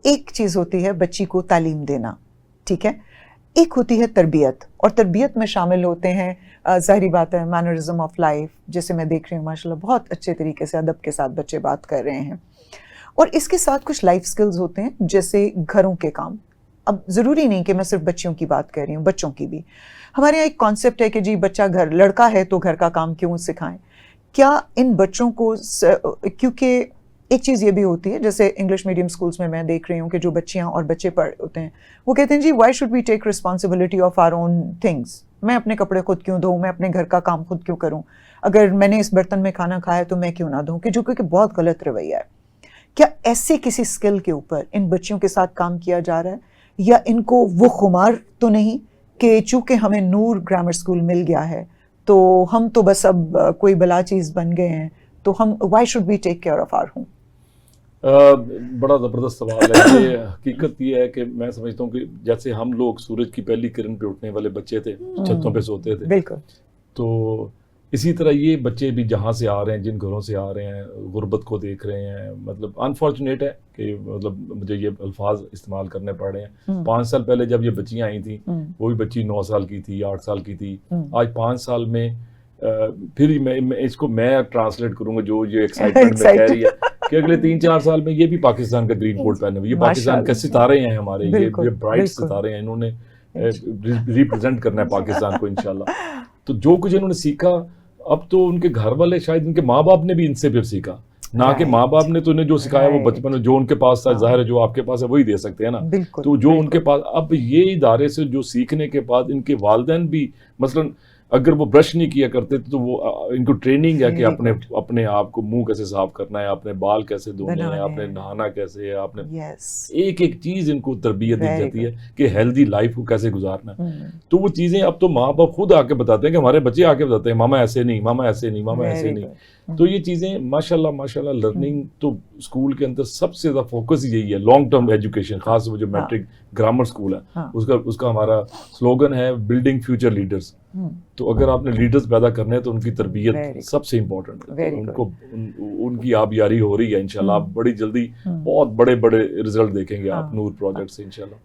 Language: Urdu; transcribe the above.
ایک چیز ہوتی ہے بچی کو تعلیم دینا، ٹھیک ہے، ایک ہوتی ہے تربیت، اور تربیت میں شامل ہوتے ہیں ظاہری بات ہے مینرزم آف لائف، جیسے میں دیکھ رہی ہوں ماشاءاللہ بہت اچھے طریقے سے ادب کے ساتھ بچے بات کر رہے ہیں، اور اس کے ساتھ کچھ لائف سکلز ہوتے ہیں جیسے گھروں کے کام. اب ضروری نہیں کہ میں صرف بچیوں کی بات کر رہی ہوں، بچوں کی بھی. ہمارے یہاں ایک کانسیپٹ ہے کہ جی بچہ گھر لڑکا ہے تو گھر کا کام کیوں سکھائیں. کیا ان بچوں کو کیونکہ ایک چیز یہ بھی ہوتی ہے جیسے انگلش میڈیم سکولز میں دیکھ رہی ہوں کہ جو بچیاں اور بچے پڑھ ہوتے ہیں وہ کہتے ہیں جی why should we take responsibility of our own things. میں اپنے کپڑے خود کیوں دھوؤں، میں اپنے گھر کا کام خود کیوں کروں، اگر میں نے اس برتن میں کھانا کھایا تو میں کیوں نہ دھوؤں، کہ جو کہ بہت غلط رویہ ہے. کیا ایسے کسی اسکل کے اوپر ان بچیوں کے ساتھ کام کیا جا رہا ہے، یا ان کو وہ خمار تو نہیں کہ چونکہ ہمیں نور گرامر اسکول مل گیا ہے تو ہم تو بس اب کوئی بلا چیز بن گئے ہیں تو ہم why should we take care of our home? بڑا زبردست سوال ہے یہ. حقیقت یہ ہے کہ میں سمجھتا ہوں کہ جیسے ہم لوگ سورج کی پہلی کرن پہ اٹھنے والے بچے تھے، چھتوں پہ سوتے تھے، بالکل، تو اسی طرح یہ بچے بھی جہاں سے آ رہے ہیں، جن گھروں سے آ رہے ہیں، غربت کو دیکھ رہے ہیں. مطلب انفارچونیٹ ہے کہ مطلب مجھے یہ الفاظ استعمال کرنے پڑ رہے ہیں. 5 سال پہلے جب یہ بچیاں آئی تھیں وہ بھی بچی 9 سال کی تھی، 8 سال کی تھی. آج 5 سال میں پھر میں اس کو میں ٹرانسلیٹ کروں گا جو یہ ایکسائٹمنٹ میں کہہ رہی ہے کہ اگلے 3-4 سال میں یہ بھی پاکستان کا گرین کوٹ پہنے ہوئے. یہ پاکستان کے ستارے ہیں ہمارے، یہ برائٹ ستارے ہیں، انہوں نے ریپرزینٹ کرنا ہے پاکستان کو انشاءاللہ. تو جو کچھ انہوں نے سیکھا اب تو ان کے گھر والے، شاید ان کے ماں باپ نے بھی ان سے پھر سیکھا، نہ کہ ماں باپ نے تو انہیں جو سکھایا وہ بچپن میں جو ان کے پاس تھا، ظاہر ہے جو آپ کے پاس ہے وہی دے سکتے ہیں نا. تو جو ان کے پاس اب یہ ادارے سے جو سیکھنے کے بعد ان کے والدین بھی مثلاً اگر وہ برش نہیں کیا کرتے تو وہ ان کو ٹریننگ ہے کہ اپنے آپ کو منہ کیسے صاف کرنا ہے، اپنے بال کیسے دھونے ہیں، اپنے نہانا کیسے ہے، اپنے ایک ایک چیز ان کو تربیت دی جاتی ہے کہ ہیلدی لائف کو کیسے گزارنا ہے. تو وہ چیزیں اب تو ماں باپ خود آ کے بتاتے ہیں کہ ہمارے بچے آ کے بتاتے ہیں ماما ایسے نہیں، ماما ایسے نہیں، ماما ایسے نہیں. تو یہ چیزیں ماشاءاللہ لرننگ تو اسکول کے اندر سب سے زیادہ فوکس یہی ہے، لانگ ٹرم ایجوکیشن. خاص وہ جو میٹرک گرامر اسکول ہے اس کا ہمارا سلوگن ہے بلڈنگ فیوچر لیڈرز. تو اگر آپ نے لیڈرز پیدا کرنے ہیں تو ان کی تربیت سب سے امپورٹنٹ ہے. ان کو ان کی آبیاری ہو رہی ہے انشاءاللہ. آپ بڑی جلدی بہت بڑے ریزلٹ دیکھیں گے آپ نور پروجیکٹ سے انشاءاللہ.